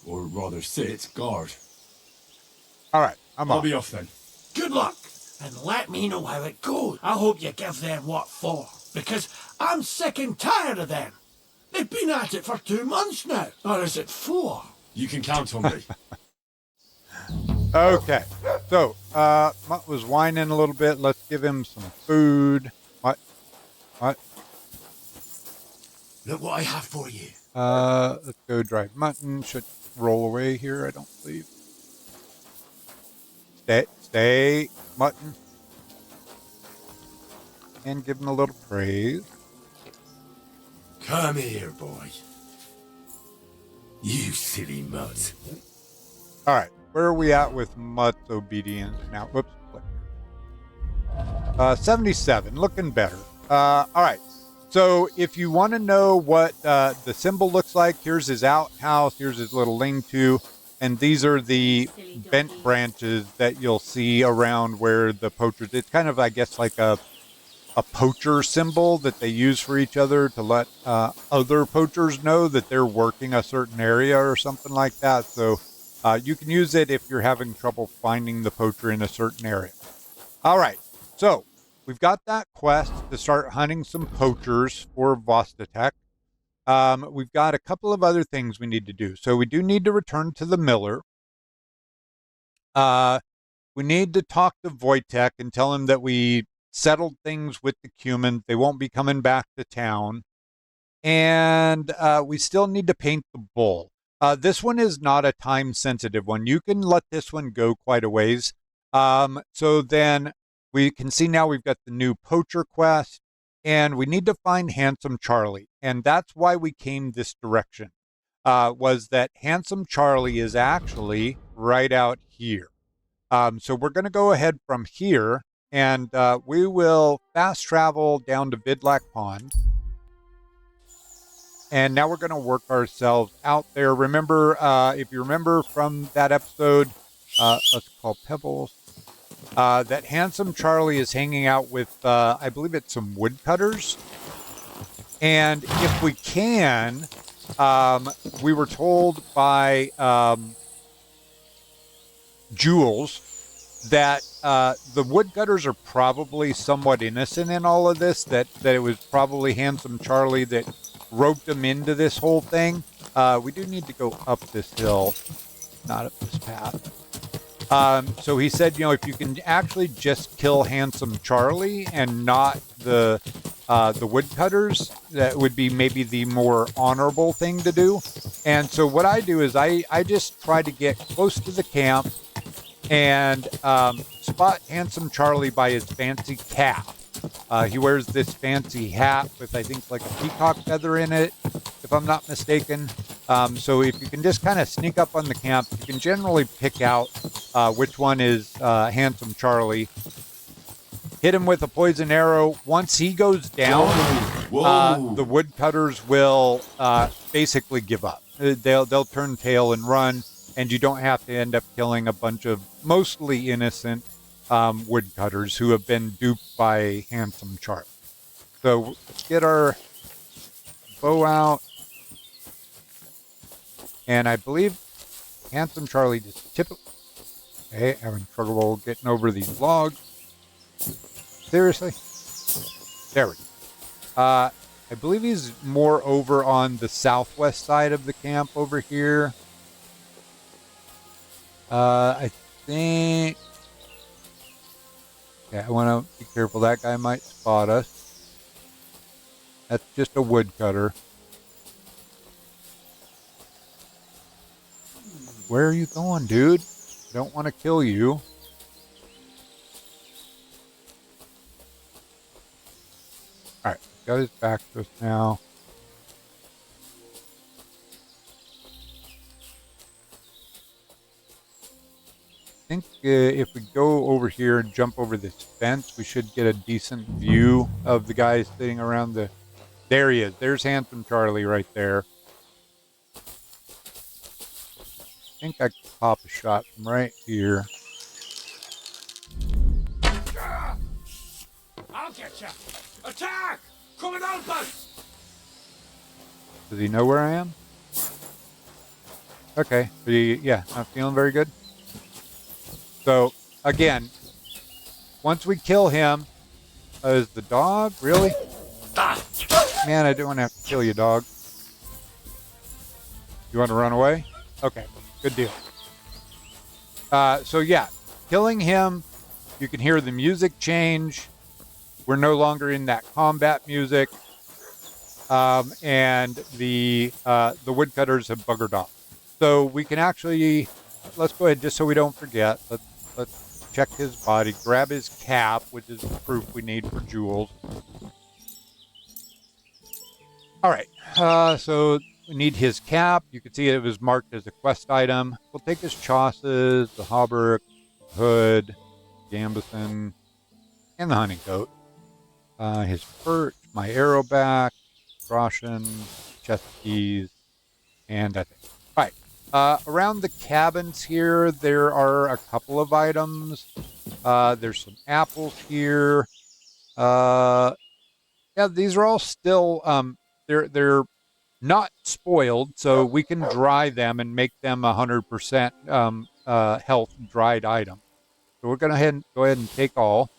or rather sit, guard. All right, I'm I'll off. be off then. Good luck, and let me know how it goes. I hope you give them what for, because I'm sick and tired of them. They've been at it for 2 months now, or is it 4? You can count on me. Okay, so Mutt was whining a little bit. Let's give him some food. What? Look what I have for you. Let's go drive mutton. Should roll away here, I don't believe. Stay, mutton. And give him a little praise. Come here, boy. You silly mutt. All right, where are we at with Mutt's obedience now? Whoops. 77, looking better. All right, so if you want to know what the symbol looks like, here's his outhouse, here's his little lean-to, and these are the bent branches that you'll see around where the poachers, it's kind of, I guess, like a poacher symbol that they use for each other to let other poachers know that they're working a certain area or something like that. So you can use it if you're having trouble finding the poacher in a certain area. All right, so we've got that quest to start hunting some poachers for Vostatek. We've got a couple of other things we need to do. So we do need to return to the miller. We need to talk to Wojtek and tell him that we settled things with the Cuman. They won't be coming back to town. And we still need to paint the bull. This one is not a time-sensitive one. You can let this one go quite a ways. So then we can see now we've got the new poacher quest. And we need to find Handsome Charlie. And that's why we came this direction, was that Handsome Charlie is actually right out here. So we're going to go ahead from here, and we will fast travel down to Vidlac Pond. And now we're going to work ourselves out there. Remember, if you remember from that episode, let's call Pebbles, that Handsome Charlie is hanging out with, I believe it's some woodcutters. And if we can, we were told by Jules that the woodcutters are probably somewhat innocent in all of this, that it was probably Handsome Charlie that roped them into this whole thing. We do need to go up this hill, not up this path. So he said, if you can actually just kill Handsome Charlie and not the woodcutters, that would be maybe the more honorable thing to do. And so what I do is I just try to get close to the camp and spot Handsome Charlie by his fancy cap. He wears this fancy hat with, I think, like a peacock feather in it, if I'm not mistaken. So if you can just kind of sneak up on the camp, you can generally pick out which one is Handsome Charlie. Hit him with a poison arrow. Once he goes down, the woodcutters will basically give up. They'll turn tail and run, and you don't have to end up killing a bunch of mostly innocent woodcutters who have been duped by Handsome Charlie. So let's get our bow out. And I believe Handsome Charlie just hey, having trouble getting over these logs. Seriously? There we go. I believe he's more over on the southwest side of the camp over here. I think... Yeah, I want to be careful. That guy might spot us. That's just a woodcutter. Where are you going, dude? Don't want to kill you. All right, got his back to us now. I think if we go over here and jump over this fence, we should get a decent view of the guys sitting around the... There he is. There's Handsome Charlie right there. I think I could pop a shot from right here. I'll get you. Attack! Come and help us! Does he know where I am? Okay. Yeah, not feeling very good. So, again, once we kill him, is the dog? Really? Man, I don't want to have to kill you, dog. You want to run away? Okay, good deal. So, yeah, killing him, you can hear the music change. We're no longer in that combat music. And the woodcutters have buggered off. So we can actually, let's go ahead, just so we don't forget, let's check his body, grab his cap, which is the proof we need for jewels. All right, so we need his cap. You can see it was marked as a quest item. We'll take his chausses, the hauberk, hood, gambeson, and the hunting coat. His perch, my arrow back, Roshan, chest keys, and that's it. All right. Around the cabins here, there are a couple of items. There's some apples here. Yeah, these are all still, they're not spoiled, so we can dry them and make them 100% health dried item. So we're going to go ahead and take all.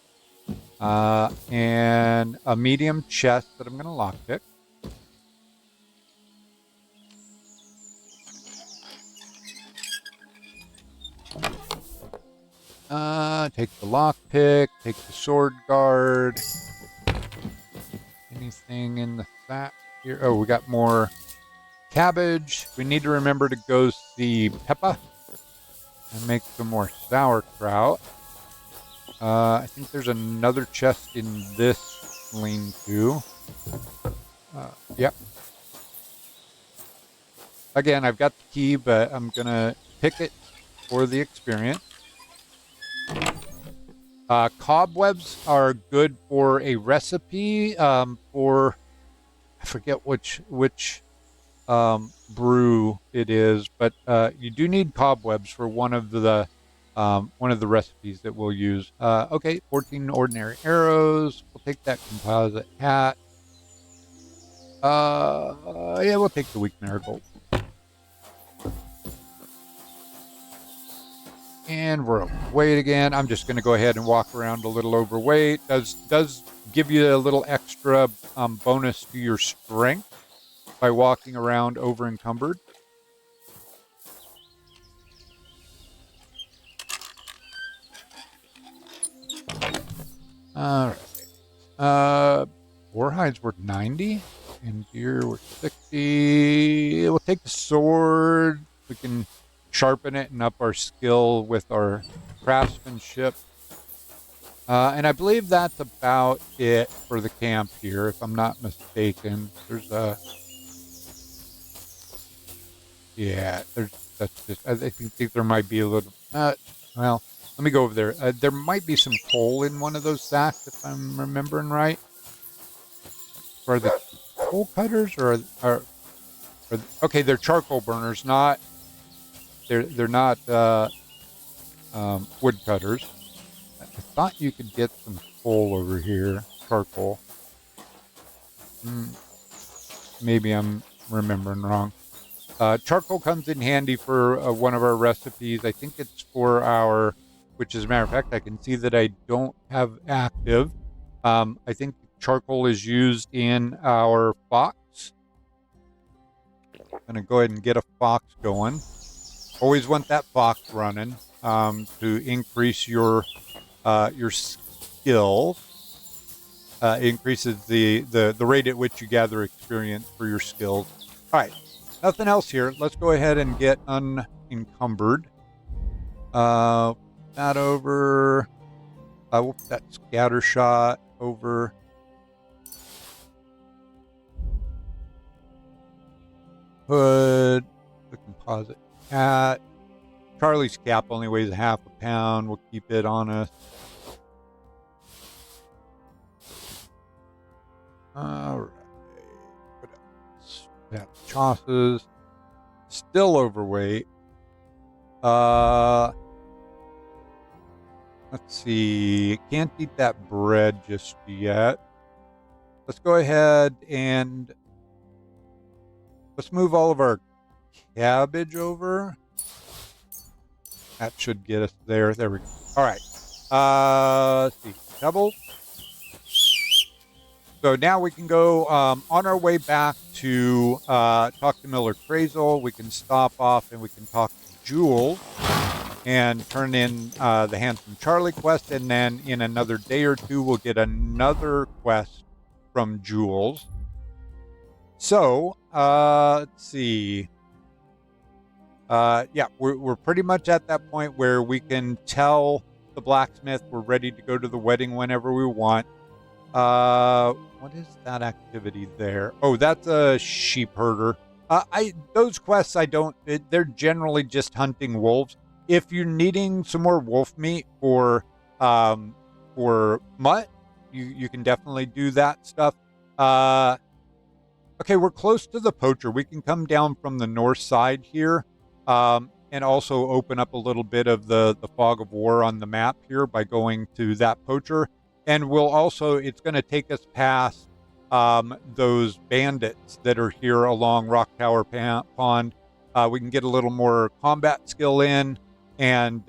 And a medium chest that I'm going to lockpick. Take the lockpick, take the sword guard. Anything in the sack here? Oh, we got more cabbage. We need to remember to go see Peppa and make some more sauerkraut. I think there's another chest in this lean-to. Yep. Again, I've got the key, but I'm going to pick it for the experience. Cobwebs are good for a recipe for, I forget which brew it is, but you do need cobwebs for one of the recipes that we'll use. Okay, 14 ordinary arrows. We'll take that composite hat. Yeah, we'll take the weak marigold. And we're overweight again. I'm just going to go ahead and walk around a little overweight. Does give you a little extra bonus to your strength by walking around over encumbered. All right. Boar hides were 90, and deer were 60. We'll take the sword. We can sharpen it and up our skill with our craftsmanship. And I believe that's about it for the camp here, if I'm not mistaken. There's a... Yeah, that's just... I think there might be a little... well, let me go over there. There might be some coal in one of those sacks, if I'm remembering right. Are the coal cutters or are okay, they're charcoal burners, not... They're not wood cutters. I thought you could get some coal over here, charcoal. Maybe I'm remembering wrong. Charcoal comes in handy for one of our recipes. I think it's for our, which as a matter of fact, I can see that I don't have active. I think charcoal is used in our fox. I'm going to go ahead and get a fox going. Always want that fox running to increase your skill. Increases the rate at which you gather experience for your skills. All right, nothing else here. Let's go ahead and get unencumbered. That over. Whoop, that scatter shot over. Put the composite hat. Charlie's cap only weighs half a pound. We'll keep it on us. All right. What else? We have Chaucer's. Still overweight. Let's see. Can't eat that bread just yet. Let's go ahead and let's move all of our cabbage over. That should get us there. There we go. All right. Let's see. Double. So now we can go on our way back to talk to Miller Crazel. We can stop off and we can talk to Jules and turn in the Handsome Charlie quest. And then in another day or two, we'll get another quest from Jules. So let's see. Yeah, we're pretty much at that point where we can tell the blacksmith we're ready to go to the wedding whenever we want. What is that activity there? Oh, that's a sheep herder. Those quests they're generally just hunting wolves. If you're needing some more wolf meat for mutt, you can definitely do that stuff. Okay, we're close to the poacher. We can come down from the north side here, and also open up a little bit of the fog of war on the map here by going to that poacher. And we'll also, it's going to take us past those bandits that are here along Rock Tower Pond. We can get a little more combat skill in and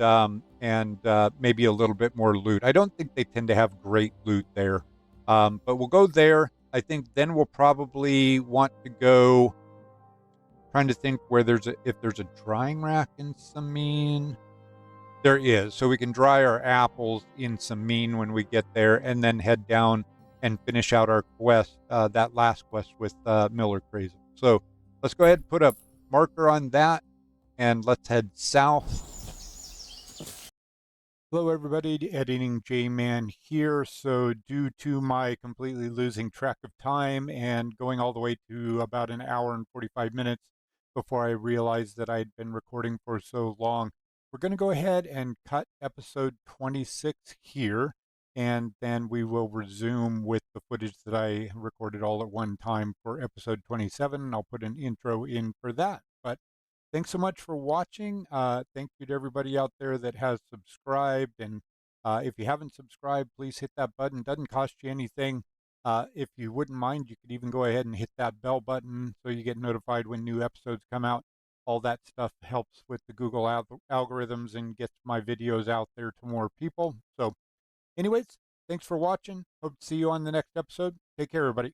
maybe a little bit more loot. I don't think they tend to have great loot there, but we'll go there. I think then we'll probably want to go. Trying to think where if there's a drying rack in Samine. There is, so we can dry our apples in Samine when we get there, and then head down and finish out our quest, that last quest with Miller Crazy. So let's go ahead and put a marker on that, and let's head south. Hello everybody, Editing J-Man here. So due to my completely losing track of time and going all the way to about an hour and 45 minutes before I realized that I'd been recording for so long, we're going to go ahead and cut episode 26 here, and then we will resume with the footage that I recorded all at one time for episode 27, and I'll put an intro in for that. But thanks so much for watching. Thank you to everybody out there that has subscribed. And if you haven't subscribed, please hit that button. It doesn't cost you anything. If you wouldn't mind, you could even go ahead and hit that bell button so you get notified when new episodes come out. All that stuff helps with the Google algorithms and gets my videos out there to more people. So anyways, thanks for watching. Hope to see you on the next episode. Take care, everybody.